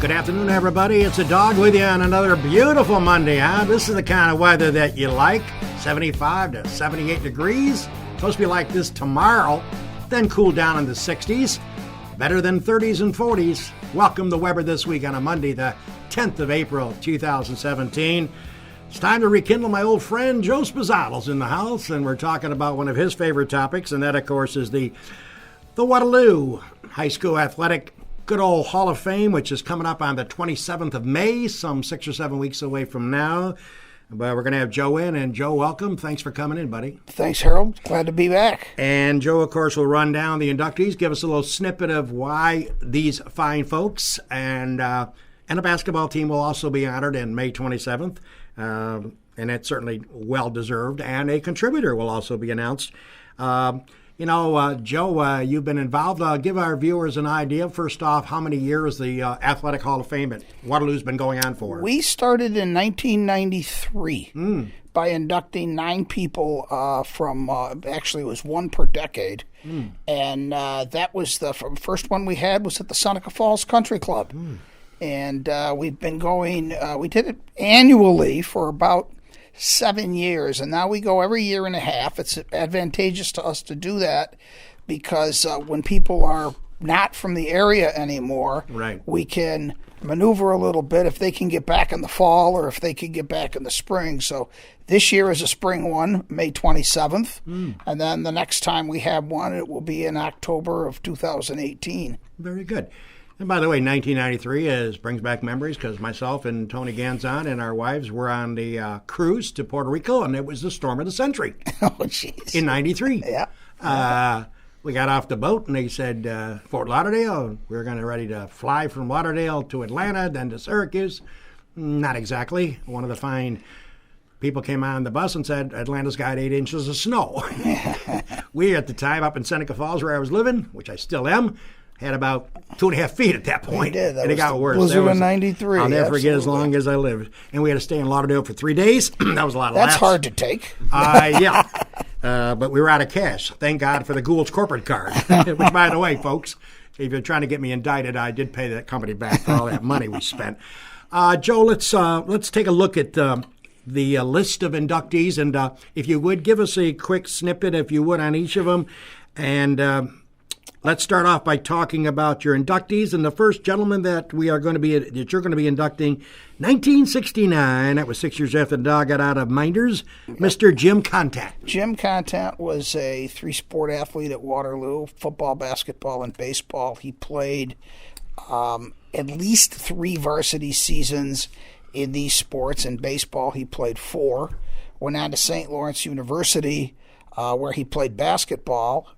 Good afternoon, everybody. It's a dog with you on another beautiful Monday, huh? This is the kind of weather that you like. 75 to 78 degrees. Supposed to be like this tomorrow, then cool down in the 60s. Better than 30s and 40s. Welcome to Weber This Week on a Monday, the 10th of April, 2017. It's time to rekindle my old friend Joe Sposato's in the house, and we're talking about one of his favorite topics, and that, of course, is the Waterloo High School Athletic Good Old Hall of Fame, which is coming up on the 27th of May, some 6 or 7 weeks away from now. But we're going to have Joe in, and Joe, welcome. Thanks for coming in, buddy. Thanks, Harold. Glad to be back. And Joe, of course, will run down the inductees, give us a little snippet of why these fine folks, and a basketball team will also be honored in May 27th, and it's certainly well-deserved, and a contributor will also be announced. Joe, you've been involved. Give our viewers an idea, first off, how many years the Athletic Hall of Fame at Waterloo's been going on for? We started in 1993 by inducting 9 people from, actually it was one per decade. And that was the first one we had was at the Seneca Falls Country Club. And we've been going, we did it annually for about 7 years, and now we go every year and a half. It's advantageous to us to do that because when people are not from the area anymore, right, we can maneuver a little bit if they can get back in the fall or if they can get back in the spring. So this year is a spring one, May 27th, and then the next time we have one, it will be in October of 2018. Very good. And by the way, 1993 brings back memories because myself and Tony Ganzon and our wives were on the cruise to Puerto Rico, and it was the storm of the century. Oh, jeez. In 93. Yeah. We got off the boat, and they said Fort Lauderdale. We were ready to fly from Lauderdale to Atlanta, then to Syracuse. Not exactly. One of the fine people came on the bus and said Atlanta's got 8 inches of snow. We, at the time, up in Seneca Falls where I was living, which I still am, had about 2.5 feet at that point. Did. And it got worse. Blizzard of 93. I'll never forget as long as I lived. And we had to stay in Lauderdale for 3 days. That was a lot of That's laughs. hard to take. Yeah. But we were out of cash. Thank God for the Gould's corporate card. Which, by the way, folks, if you're trying to get me indicted, I did pay that company back for all that money we spent. Joe, let's take a look at the list of inductees. And if you would, give us a quick snippet, if you would, on each of them. And let's start off by talking about your inductees, and the first gentleman that you're going to be inducting, 1969. That was 6 years after the dog got out of Minders. Mr. Jim Contant. Jim Contant was a 3-sport athlete at Waterloo: football, basketball, and baseball. He played at least 3 varsity seasons in these sports. In baseball, he played 4. Went on to St. Lawrence University, where he played basketball.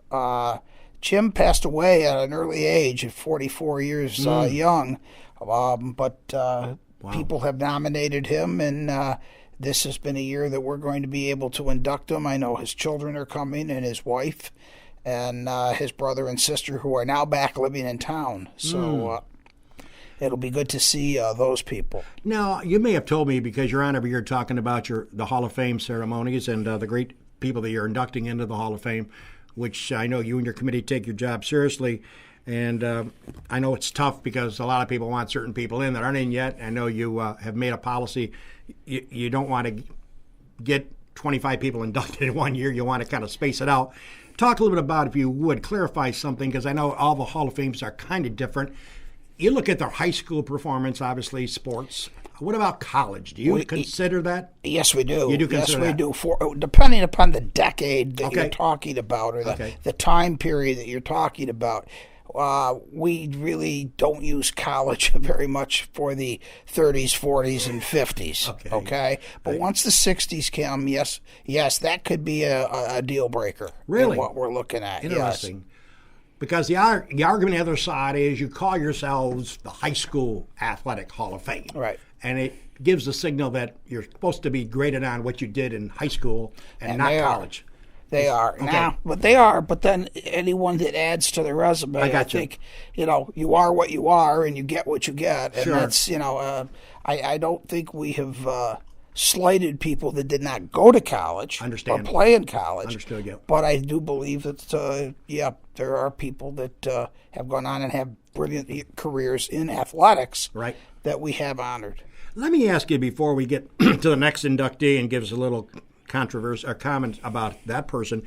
Jim passed away at an early age, at 44 years young, but people have nominated him, and this has been a year that we're going to be able to induct him. I know his children are coming, and his wife, and his brother and sister, who are now back living in town. So it'll be good to see those people. Now, you may have told me, because you're on every year talking about the Hall of Fame ceremonies and the great people that you're inducting into the Hall of Fame, which I know you and your committee take your job seriously. And I know it's tough because a lot of people want certain people in that aren't in yet. I know you have made a policy. You don't want to get 25 people inducted in 1 year. You want to kind of space it out. Talk a little bit about, if you would, clarify something, because I know all the Hall of Fames are kind of different. You look at their high school performance, obviously, sports. What about college? Do you consider that? Yes, we do. You do consider that? Yes, we do. Depending upon the decade that you're talking about, or the time period that you're talking about, we really don't use college very much for the 30s, 40s, and 50s. Okay? But once the 60s come, yes, that could be a deal breaker. Really? In what we're looking at. Interesting. Yes. Because the argument on the other side is you call yourselves the High School Athletic Hall of Fame. Right. And it gives the signal that you're supposed to be graded on what you did in high school and not college. They are. Okay. Now, but then anyone that adds to the resume, I think, you are what you are and you get what you get. And that's, I don't think we have slighted people that did not go to college or play in college. Understood, yeah. But I do believe that, there are people that have gone on and have brilliant careers in athletics that we have honored. Let me ask you before we get to the next inductee and give us a little controversy or comment about that person.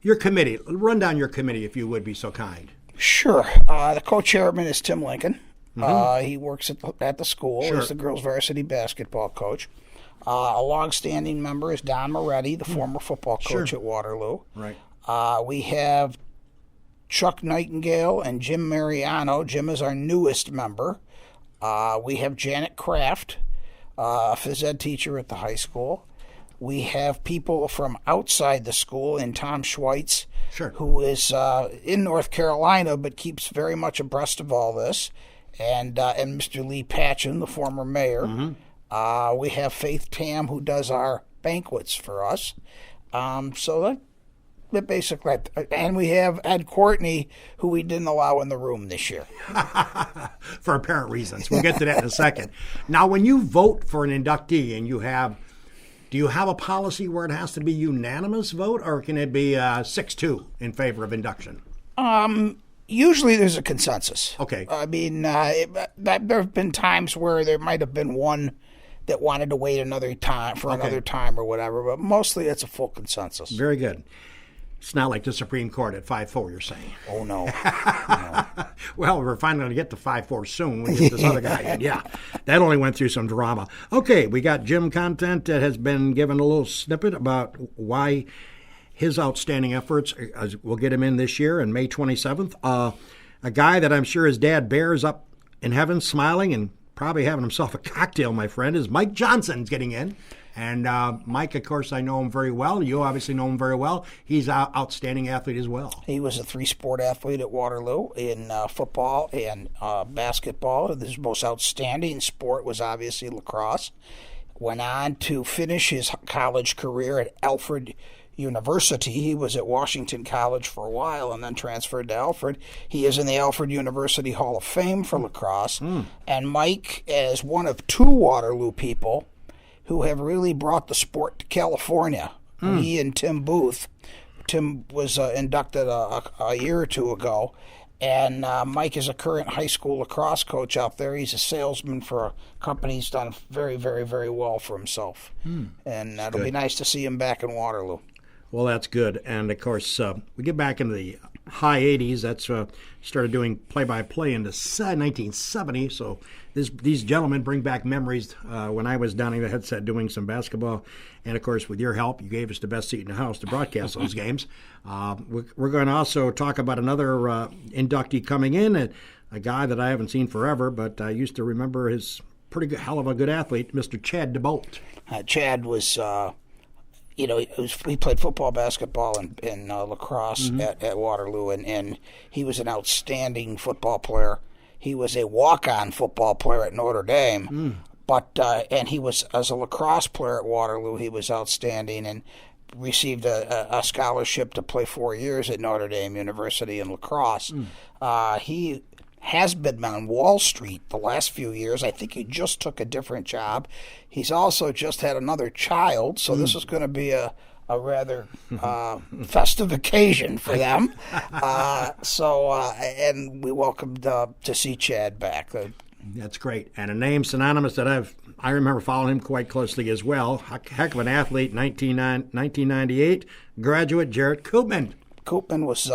Your committee, run down your committee if you would be so kind. Sure. The co-chairman is Tim Lincoln. He works at the school as the girls' varsity basketball coach. A long-standing member is Don Moretti, the former football coach at Waterloo. Right. We have Chuck Nightingale and Jim Mariano. Jim is our newest member. We have Janet Kraft, a phys ed teacher at the high school. We have people from outside the school, and Tom Schweitz, who is in North Carolina but keeps very much abreast of all this, and Mr. Lee Patchen, the former mayor. We have Faith Tam, who does our banquets for us. So that basically, and we have Ed Courtney, who we didn't allow in the room this year. For apparent reasons. We'll get to that in a second. Now, when you vote for an inductee and do you have a policy where it has to be unanimous vote, or can it be 6-2 in favor of induction? Usually there's a consensus. Okay. I mean, there have been times where there might have been one that wanted to wait another time or whatever, but mostly it's a full consensus. Very good. It's not like the Supreme Court at 5-4, you're saying. Oh, no. Well, we're finally going to get to 5-4 soon when we get this other guy in. Yeah, that only went through some drama. Okay, we got Jim Content that has been given a little snippet about why his outstanding efforts. We'll get him in this year on May 27th. A guy that I'm sure his dad bears up in heaven smiling and probably having himself a cocktail, my friend, is Mike Johnson's getting in. And Mike, of course, I know him very well. You obviously know him very well. He's an outstanding athlete as well. He was a three-sport athlete at Waterloo in football and basketball. His most outstanding sport was obviously lacrosse. Went on to finish his college career at Alfred University. He was at Washington College for a while and then transferred to Alfred. He is in the Alfred University Hall of Fame for lacrosse. And Mike is one of two Waterloo people who have really brought the sport to California. He and Tim Booth. Tim was inducted a year or two ago, and Mike is a current high school lacrosse coach out there. He's a salesman for a company. He's done very, very, very well for himself. And it'll be nice to see him back in Waterloo. Well, that's good. And, of course, we get back into the high 80s. That's started doing play-by-play in the 1970s. So these gentlemen bring back memories when I was down in the headset doing some basketball. And, of course, with your help, you gave us the best seat in the house to broadcast those games. We're going to also talk about another inductee coming in, a guy that I haven't seen forever, but I used to remember his pretty good, hell of a good athlete, Mr. Chad DeBolt. Chad was... he played football, basketball, and lacrosse at Waterloo, and he was an outstanding football player. He was a walk-on football player at Notre Dame, and he was, as a lacrosse player at Waterloo, he was outstanding and received a scholarship to play 4 years at Notre Dame University in lacrosse. He has been on Wall Street the last few years. I think he just took a different job. He's also just had another child, so this is going to be a rather festive occasion for them. And we welcome to see Chad back. That's great. And a name synonymous that I remember following him quite closely as well. Heck of an athlete, 1998, graduate Jarrett Koopman. Koopman was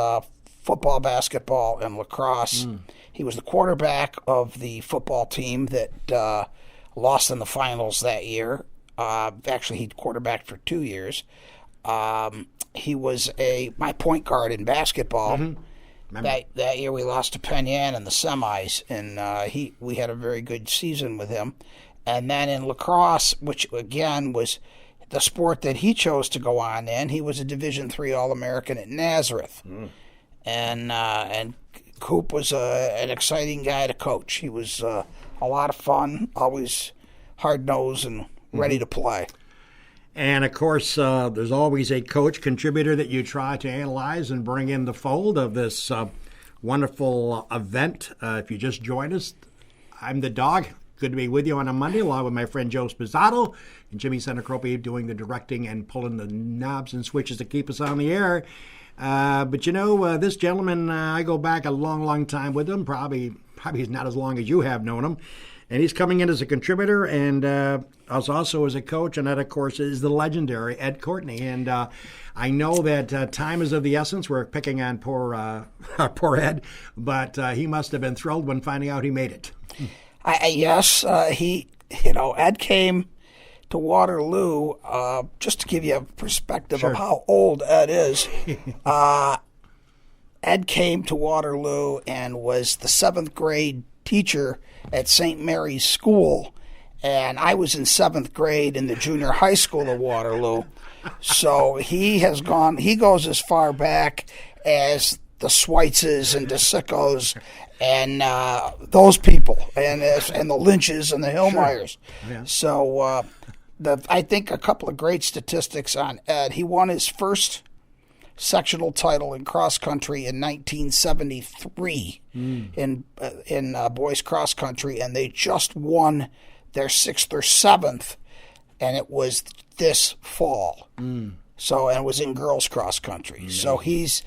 football, basketball, and lacrosse. He was the quarterback of the football team that lost in the finals that year. Actually, he quarterbacked for 2 years. He was my point guard in basketball. That year we lost to Penn Yan in the semis, and we had a very good season with him. And then in lacrosse, which again was the sport that he chose to go on in, he was a Division III All-American at Nazareth. And Coop was an exciting guy to coach. He was a lot of fun, always hard-nosed and ready to play. And, of course, there's always a coach contributor that you try to analyze and bring in the fold of this wonderful event. If you just joined us, I'm the dog, Good to be with you on a Monday, along with my friend Joe Sposato and Jimmy Senacropi doing the directing and pulling the knobs and switches to keep us on the air. But this gentleman, I go back a long, long time with him. Probably he's not as long as you have known him. And he's coming in as a contributor and also as a coach. And that, of course, is the legendary Ed Courtney. And I know that time is of the essence. We're picking on poor Ed, but he must have been thrilled when finding out he made it. Yes, Ed came to Waterloo, just to give you a perspective of how old Ed is. Ed came to Waterloo and was the 7th grade teacher at St. Mary's School, and I was in 7th grade in the junior high school of Waterloo. So he goes as far back as the Schweitzes and DeSickos and those people, and the Lynches and the Hillmeyers. Sure. Yeah. So I think a couple of great statistics on Ed. He won his first sectional title in cross country in 1973 in boys cross country, and they just won their 6th or 7th, and it was this fall. So, and it was in girls cross country. So he's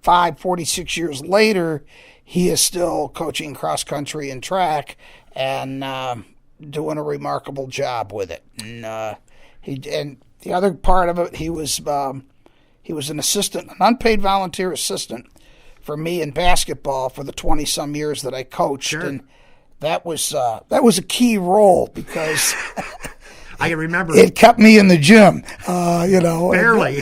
46 years later, he is still coaching cross country and track and doing a remarkable job with it. And the other part of it, he was an assistant, an unpaid volunteer assistant for me in basketball for the 20-some years that I coached. Sure. And that was a key role because I can remember it kept me in the gym. Barely.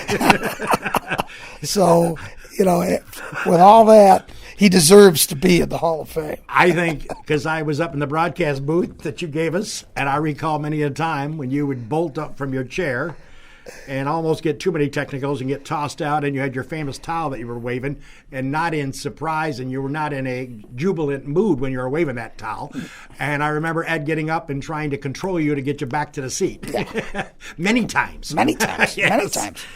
So, with all that, he deserves to be in the Hall of Fame. I think because I was up in the broadcast booth that you gave us, and I recall many a time when you would bolt up from your chair and almost get too many technicals and get tossed out, and you had your famous towel that you were waving, and not in surprise, and you were not in a jubilant mood when you were waving that towel. And I remember Ed getting up and trying to control you to get you back to the seat. Yeah. Many times. Yes. Many times.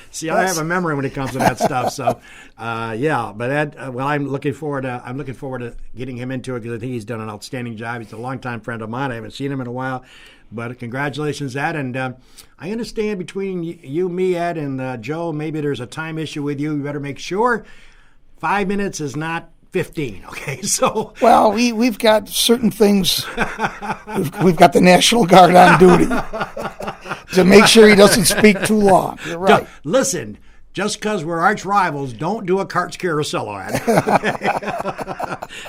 See, yes. I have a memory when it comes to that stuff. So, but Ed, I'm looking forward to getting him into it because I think he's done an outstanding job. He's a longtime friend of mine. I haven't seen him in a while. But congratulations, Ed. And I understand between you, me, Ed, and Joe, maybe there's a time issue with you. You better make sure 5 minutes is not 15, okay? So, well, we've got certain things. We've got the National Guard on duty to make sure he doesn't speak too long. You're right. Listen, just because we're arch rivals, don't do a Karts Carousel ad.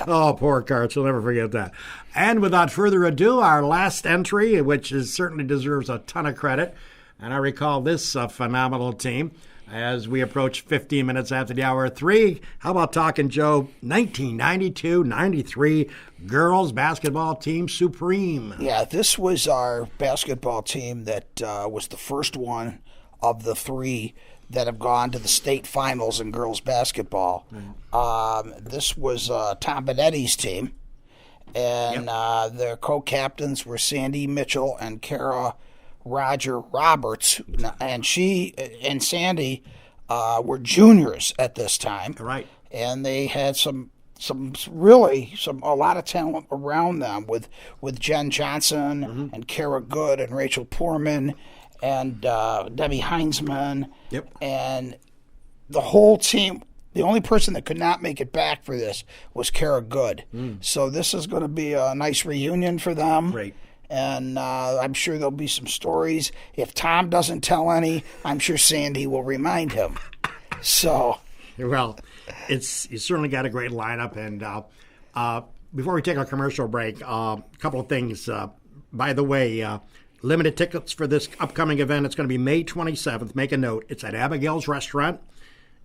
Oh, poor Karts. We'll never forget that. And without further ado, our last entry, which certainly deserves a ton of credit. And I recall this phenomenal team as we approach 15 minutes after the hour of 3. How about talking, Joe, 1992-93 girls basketball team supreme. Yeah, this was our basketball team that was the first one of the 3 that have gone to the state finals in girls basketball. This was Tom Benetti's team, and their co-captains were Sandy Mitchell and Kara Roger Roberts, and she and Sandy were juniors at this time. Right. And they had a lot of talent around them with Jen Johnson and Kara Good and Rachel Poorman and Debbie Heinzman. Yep. And the whole team, the only person that could not make it back for this was Kara Good. So this is going to be a nice reunion for them. Great. And I'm sure there'll be some stories. If Tom doesn't tell any, I'm sure Sandy will remind him. So, well, you certainly got a great lineup. And before we take our commercial break, a couple of things. By the way, limited tickets for this upcoming event. It's going to be May 27th. Make a note. It's at Abigail's Restaurant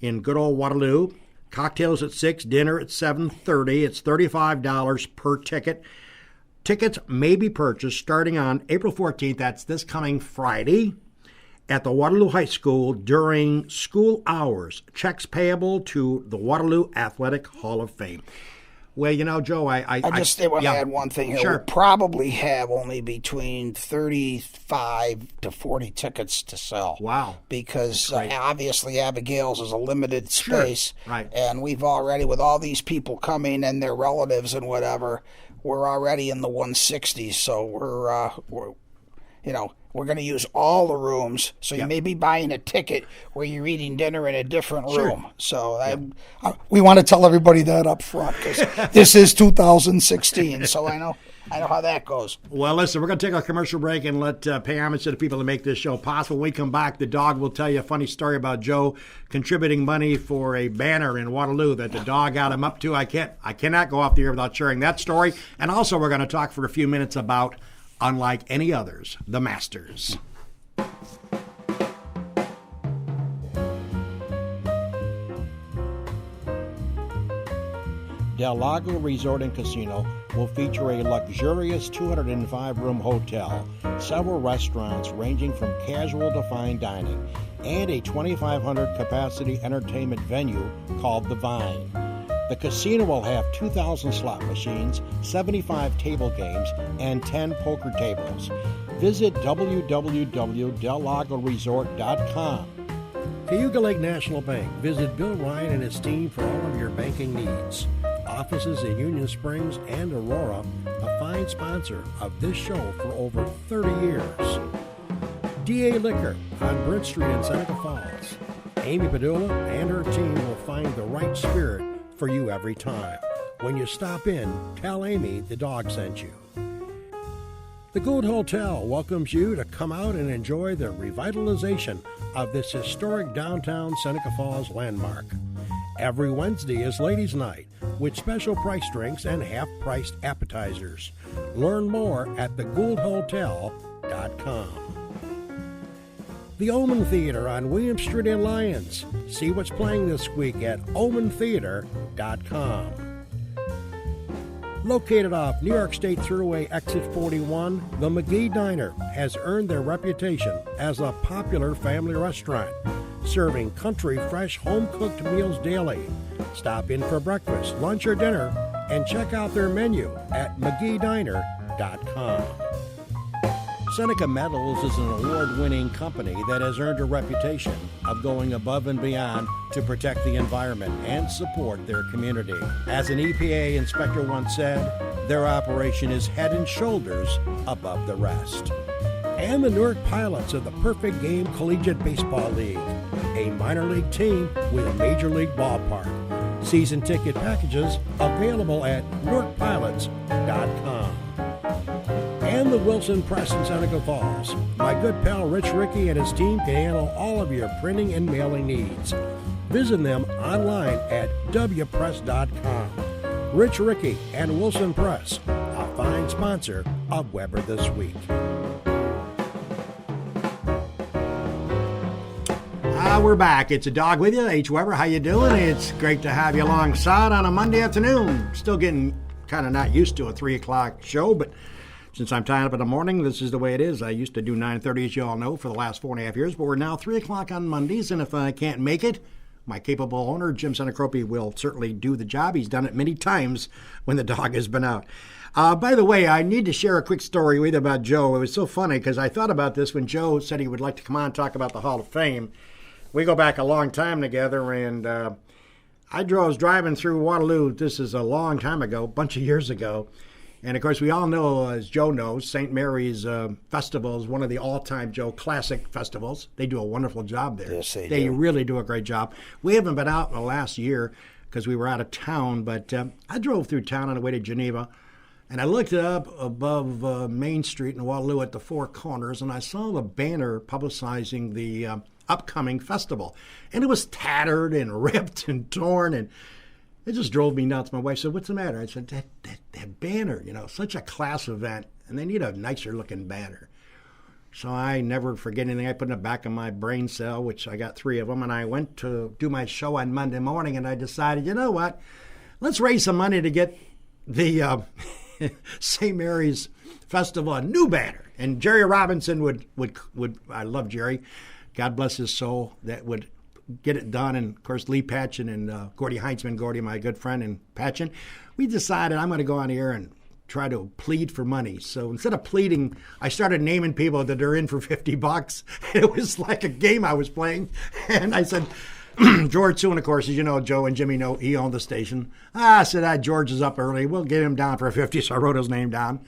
in good old Waterloo. Cocktails at 6, dinner at 7:30. It's $35 per ticket. Tickets may be purchased starting on April 14th. That's this coming Friday at the Waterloo High School during school hours. Checks payable to the Waterloo Athletic Hall of Fame. Well, Joe, I just want to add one thing here. Sure. We probably have only between 35 to 40 tickets to sell. Wow. Because obviously Abigail's is a limited space. Sure. Right. And we've already, with all these people coming and their relatives and whatever, we're already in the 160s, so we're going to use all the rooms. So you may be buying a ticket where you're eating dinner in a different room. So we want to tell everybody that up front, because this is 2016. So I know how that goes. Well, listen, we're going to take our commercial break and let pay homage to the people that make this show possible. When we come back, the dog will tell you a funny story about Joe contributing money for a banner in Waterloo that the dog got him up to. I cannot go off the air without sharing that story. And also, we're going to talk for a few minutes about, unlike any others, the Masters. Del Lago Resort and Casino will feature a luxurious 205-room hotel, several restaurants ranging from casual to fine dining, and a 2,500-capacity entertainment venue called The Vine. The casino will have 2,000 slot machines, 75 table games, and 10 poker tables. Visit www.dellagosresort.com. Cayuga Lake National Bank. Visit Bill Ryan and his team for all of your banking needs. Offices in Union Springs and Aurora, a fine sponsor of this show for over 30 years. DA Liquor on Brent Street in Seneca Falls. Amy Padula and her team will find the right spirit for you every time. When you stop in, tell Amy the dog sent you. The Gould Hotel welcomes you to come out and enjoy the revitalization of this historic downtown Seneca Falls landmark. Every Wednesday is Ladies' Night with special price drinks and half-priced appetizers. Learn more at thegouldhotel.com. The Omen Theater on William Street in Lyons. See what's playing this week at omentheater.com. Located off New York State Thruway Exit 41, the McGee Diner has earned their reputation as a popular family restaurant, serving country, fresh, home-cooked meals daily. Stop in for breakfast, lunch, or dinner, and check out their menu at mcgeediner.com. Seneca Metals is an award-winning company that has earned a reputation of going above and beyond to protect the environment and support their community. As an EPA inspector once said, their operation is head and shoulders above the rest. And the Newark Pilots of the Perfect Game Collegiate Baseball League, a minor league team with a major league ballpark. Season ticket packages available at newarkpilots.com. And the Wilson Press in Seneca Falls. My good pal Rich Rickey and his team can handle all of your printing and mailing needs. Visit them online at wpress.com. Rich Rickey and Wilson Press, a fine sponsor of Weber This Week. We're back. It's a dog with you. H. Weber, how you doing? It's great to have you alongside on a Monday afternoon. Still getting kind of not used to a 3 o'clock show, but since I'm tied up in the morning, this is the way it is. I used to do 9:30, as you all know, for the last 4.5 years, but we're now 3 o'clock on Mondays, and if I can't make it, my capable owner, Jim Senecropi, will certainly do the job. He's done it many times when the dog has been out. By the way, I need to share a quick story with you about Joe. It was so funny because I thought about this when Joe said he would like to come on and talk about the Hall of Fame. We go back a long time together, and I was driving through Waterloo. This is a long time ago, a bunch of years ago. And, of course, we all know, as Joe knows, St. Mary's Festival is one of the all-time Joe classic festivals. They do a wonderful job there. Yes, they do. They really do a great job. We haven't been out in the last year because we were out of town, but I drove through town on the way to Geneva, and I looked up above Main Street in Waterloo at the Four Corners, and I saw the banner publicizing the upcoming festival. And it was tattered and ripped and torn, and it just drove me nuts. My wife said, "What's the matter?" I said, that banner, such a class event, and they need a nicer looking banner. So I never forget anything. I put in the back of my brain cell, which I got 3 of them, and I went to do my show on Monday morning, and I decided, you know what? Let's raise some money to get the St. Mary's Festival a new banner. And Jerry Robinson would I love Jerry, God bless his soul, that would get it done. And, of course, Lee Patchen and Gordy Heinzman, Gordy, my good friend, and Patchen, we decided I'm going to go on here and try to plead for money. So instead of pleading, I started naming people that are in for $50. It was like a game I was playing. And I said, George soon, of course, as you know, Joe and Jimmy know he owned the station. I said, George is up early. We'll get him down for a 50, so I wrote his name down.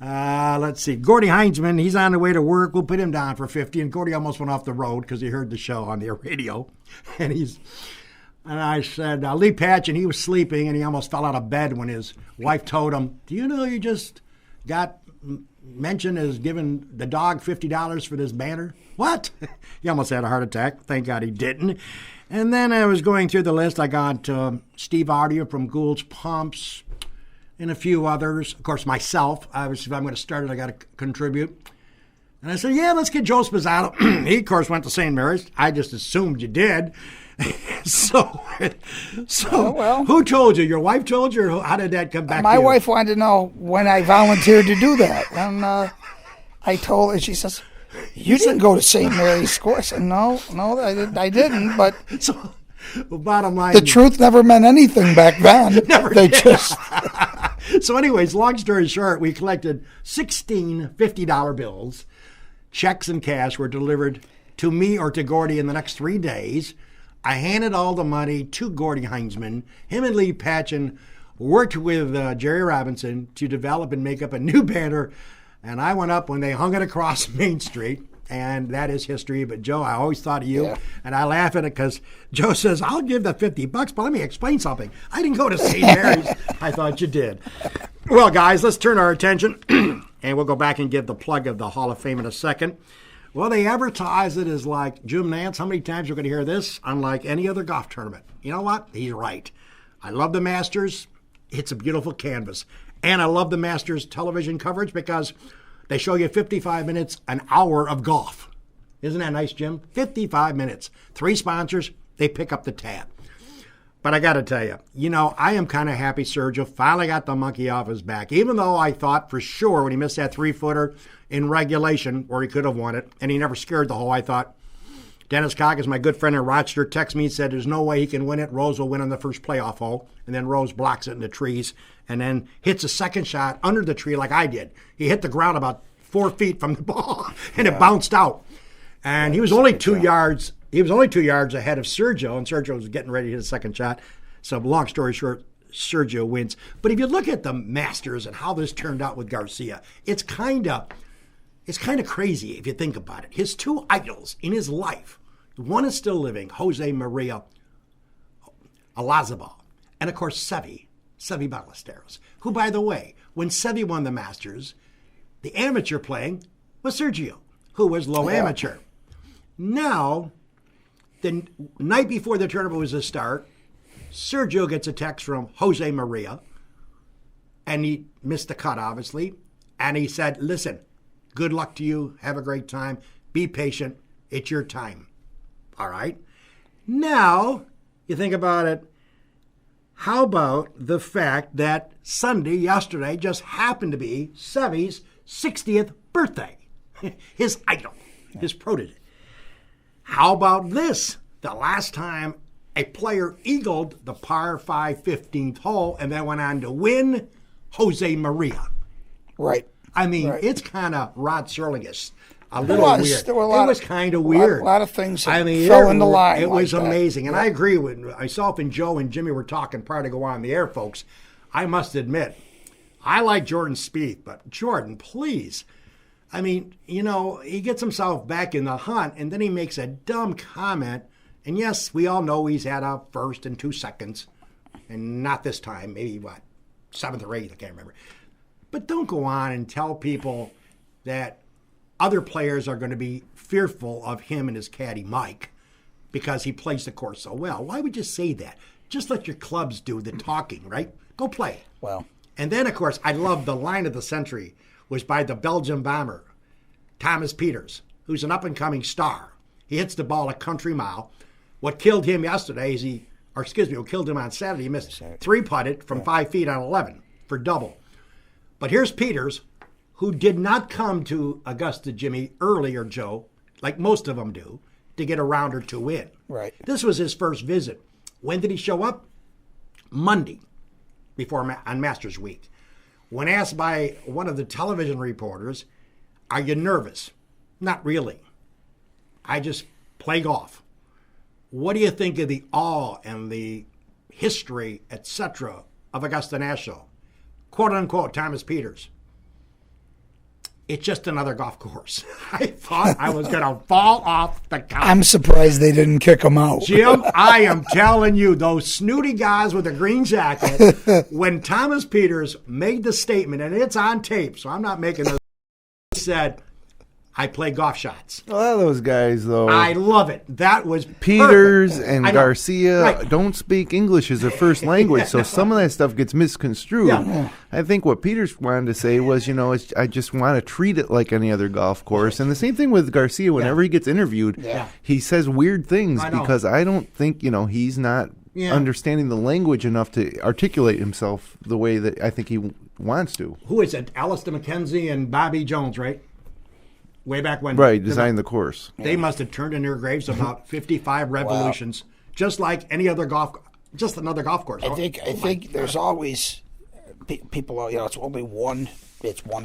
Let's see. Gordy Heinzman, he's on the way to work. We'll put him down for 50. And Gordy almost went off the road because he heard the show on the radio. And I said, Lee Patch, and he was sleeping, and he almost fell out of bed when his wife told him, do you know you just got mentioned as giving the dog $50 for this banner? What? He almost had a heart attack. Thank God he didn't. And then I was going through the list. I got Steve Audio from Gould's Pumps and a few others. Of course, myself. If I'm going to start it, I got to contribute. And I said, yeah, let's get Joe Sposato. He, of course, went to St. Mary's. I just assumed you did. So well, who told you? Your wife told you, or how did that come back to you? My wife wanted to know when I volunteered to do that. And I told her, she says, you didn't go to St. Mary's School. I said, no, I didn't. But so, bottom line, the truth never meant anything back then. Never did. So anyways, long story short, we collected 16 $50 bills. Checks and cash were delivered to me or to Gordy in the next 3 days. I handed all the money to Gordy Heinzman. Him and Lee Patchen worked with Jerry Robinson to develop and make up a new banner. And I went up when they hung it across Main Street. And that is history. But, Joe, I always thought of you. Yeah. And I laugh at it because Joe says, I'll give the $50, but let me explain something. I didn't go to St. Mary's. I thought you did. Well, guys, let's turn our attention. And we'll go back and give the plug of the Hall of Fame in a second. Well, they advertise it as like, Jim Nance, how many times are we going to hear this? Unlike any other golf tournament. You know what? He's right. I love the Masters. It's a beautiful canvas. And I love the Masters television coverage because they show you 55 minutes, an hour of golf. Isn't that nice, Jim? 55 minutes. 3 sponsors, they pick up the tab. But I got to tell you, I am kind of happy Sergio finally got the monkey off his back. Even though I thought for sure when he missed that 3-footer in regulation where he could have won it, and he never scared the hole, I thought, Dennis Coggins, my good friend in Rochester, texted me and said there's no way he can win it. Rose will win on the first playoff hole. And then Rose blocks it in the trees and then hits a second shot under the tree like I did. He hit the ground about 4 feet from the ball, and it bounced out. And he was only 2 yards. He was only 2 yards ahead of Sergio, and Sergio was getting ready to hit a second shot. So long story short, Sergio wins. But if you look at the Masters and how this turned out with Garcia, it's kind of crazy if you think about it. His 2 idols in his life, one is still living, Jose Maria Olazabal, and of course Seve Ballesteros, who, by the way, when Seve won the Masters, the amateur playing was Sergio, who was low amateur. Now, the night before the tournament was to start, Sergio gets a text from Jose Maria, and he missed the cut, obviously, and he said, listen, good luck to you. Have a great time. Be patient. It's your time. All right? Now, you think about it, how about the fact that yesterday, just happened to be Seve's 60th birthday? His idol, his protege. How about this? The last time a player eagled the par 5 15th hole and then went on to win, Jose Maria. Right. I mean, It's kind of Rod Serling-ish. A little weird. It was kind of weird. A lot of things fell into line. It was amazing. And I agree with myself and Joe and Jimmy were talking prior to go on the air, folks. I must admit, I like Jordan Spieth, but Jordan, please. I mean, he gets himself back in the hunt, and then he makes a dumb comment. And yes, we all know he's had a first and 2 seconds. And not this time. Maybe, 7th or 8th, I can't remember. But don't go on and tell people that other players are going to be fearful of him and his caddy, Mike, because he plays the course so well. Why would you say that? Just let your clubs do the talking, right? Go play. Well. And then, of course, I love the line of the century was by the Belgian bomber, Thomas Pieters, who's an up-and-coming star. He hits the ball a country mile. What killed him yesterday is what killed him on Saturday, he missed 3-putted from 5 feet on 11 for double. But here's Pieters, who did not come to Augusta, Jimmy, earlier, Joe, like most of them do, to get a round or 2 in. Right. This was his first visit. When did he show up? Monday, on Masters Week. When asked by one of the television reporters, are you nervous? Not really. I just play golf. what do you think of the awe and the history, etc., of Augusta National? Quote unquote, Thomas Peters. It's just another golf course. I thought I was going to fall off the couch. I'm surprised they didn't kick him out. Jim, I am telling you, those snooty guys with the green jacket, when Thomas Peters made the statement, and it's on tape, so I'm not making this, he said, I play golf shots. Well, those guys, though. I love it. That was Peters perfect. and Garcia don't speak English as their first language, so some of that stuff gets misconstrued. Yeah. I think what Peters wanted to say was, I just want to treat it like any other golf course. And the same thing with Garcia. Whenever he gets interviewed, he says weird things because I don't think, he's not understanding the language enough to articulate himself the way that I think he wants to. Who is it? Alistair McKenzie and Bobby Jones, right? Way back when. Right, designed the course. They must have turned in their graves about 55 revolutions, just like any other just another golf course. I think there's always people, it's only one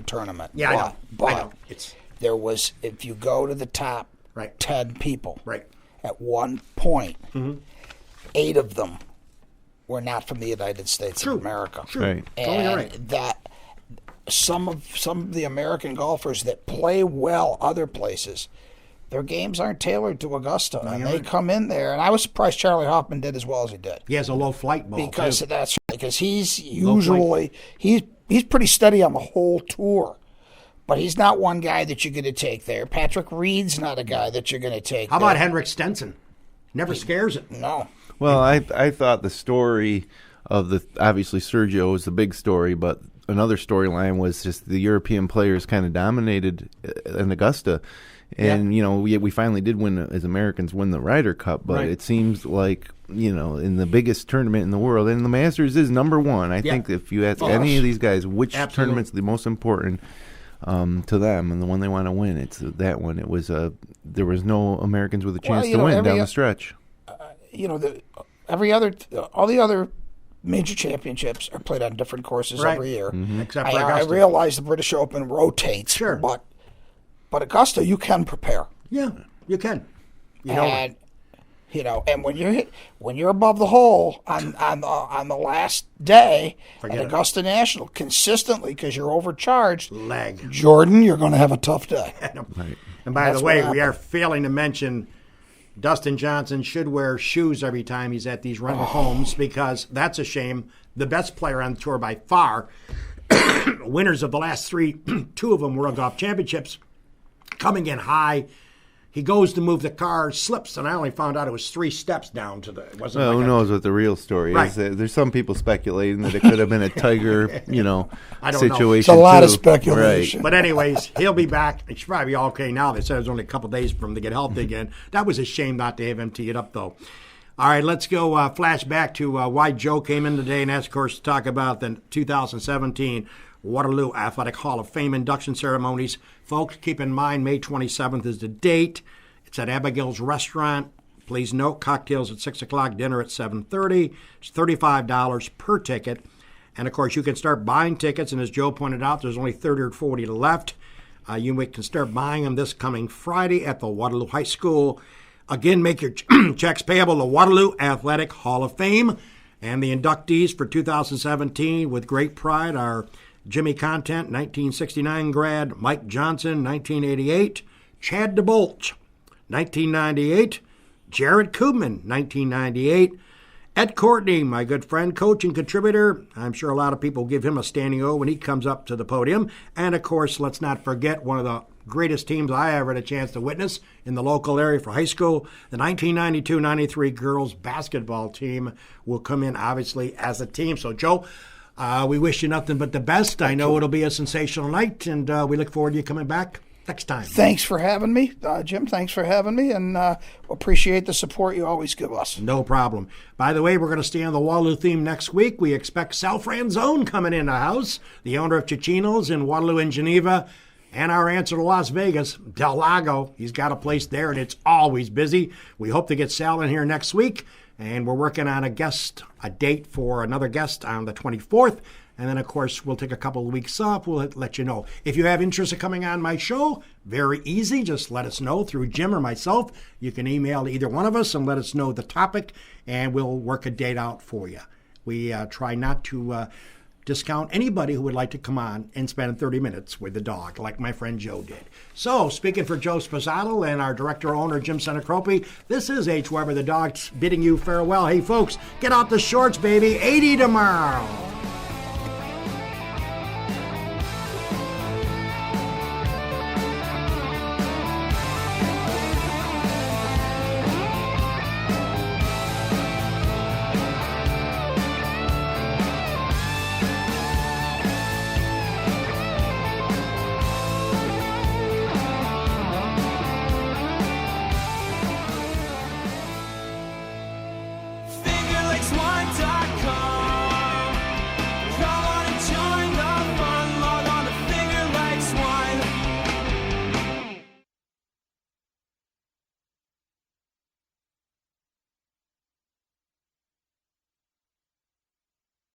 tournament. Yeah, but I know. There was, if you go to the top 10 people, at one point, 8 of them were not from the United States of America. True. Right. And that some of the American golfers that play well other places, their games aren't tailored to Augusta, and they come in there. And I was surprised Charlie Hoffman did as well as he did. He has a low flight ball because he's usually he's pretty steady on the whole tour, but he's not one guy that you're going to take there. Patrick Reed's not a guy that you're going to take. How about Henrik Stenson? Never scares it. No. Well, I thought the story of obviously Sergio was the big story, but another storyline was just the European players kind of dominated in Augusta. And, we finally did win, as Americans, win the Ryder Cup. But it seems like, in the biggest tournament in the world, and the Masters is number one. I think if you ask any of these guys which tournament's the most important to them and the one they want to win, it's that one. It was there was no Americans with a chance to win down the stretch. All the other major championships are played on different courses every year. Mm-hmm. Except for Augusta. I realize the British Open rotates, but Augusta, you can prepare. Yeah, you can. And when you're above the hole on the last day at Augusta National consistently because you're overcharged, Jordan, you're going to have a tough day. Right. And by the way, we are failing to mention Dustin Johnson should wear shoes every time he's at these rental homes because that's a shame. The best player on the tour by far, winners of the last 3, 2 of them World Golf Championships, coming in high. He goes to move the car, slips, and I only found out it was 3 steps down to the. It wasn't. Well, who knows what the real story is? There's some people speculating that it could have been a Tiger, situation. It's a lot of speculation. Right. But anyways, he'll be back. He should probably be okay now. They said it was only a couple days for him to get healthy again. That was a shame not to have him tee it up, though. All right, let's go flash back to why Joe came in today, and that's, of course, to talk about the 2017 Waterloo Athletic Hall of Fame induction ceremonies. Folks, keep in mind May 27th is the date. It's at Abigail's Restaurant. Please note, cocktails at 6 o'clock, dinner at 7:30. It's $35 per ticket. And, of course, you can start buying tickets. And as Joe pointed out, there's only 30 or 40 left. You can start buying them this coming Friday at the Waterloo High School. Again, make your checks payable to Waterloo Athletic Hall of Fame. And the inductees for 2017 with great pride are Jimmy Content, 1969 grad, Mike Johnson, 1988, Chad DeBolch, 1998, Jared Koopman, 1998, Ed Courtney, my good friend, coach and contributor. I'm sure a lot of people give him a standing O when he comes up to the podium. And, of course, let's not forget one of the greatest teams I ever had a chance to witness in the local area for high school. The 1992-93 girls basketball team will come in, obviously, as a team. So, Joe, we wish you nothing but the best. I know it'll be a sensational night, and we look forward to you coming back next time. Thanks for having me, Jim. Thanks for having me, and appreciate the support you always give us. No problem. By the way, we're going to stay on the Waterloo theme next week. We expect Sal Franzone coming in the house, the owner of Cicino's in Waterloo and Geneva, and our answer to Las Vegas, Del Lago. He's got a place there, and it's always busy. We hope to get Sal in here next week. And we're working on a date for another guest on the 24th. And then, of course, we'll take a couple of weeks off. We'll let you know. If you have interest in coming on my show, very easy. Just let us know through Jim or myself. You can email either one of us and let us know the topic, and we'll work a date out for you. We try not to discount anybody who would like to come on and spend 30 minutes with the dog, like my friend Joe did. So, speaking for Joe Sposato and our director-owner, Jim Senacropi, this is H. Weber, the dog, bidding you farewell. Hey, folks, get out the shorts, baby. 80 tomorrow.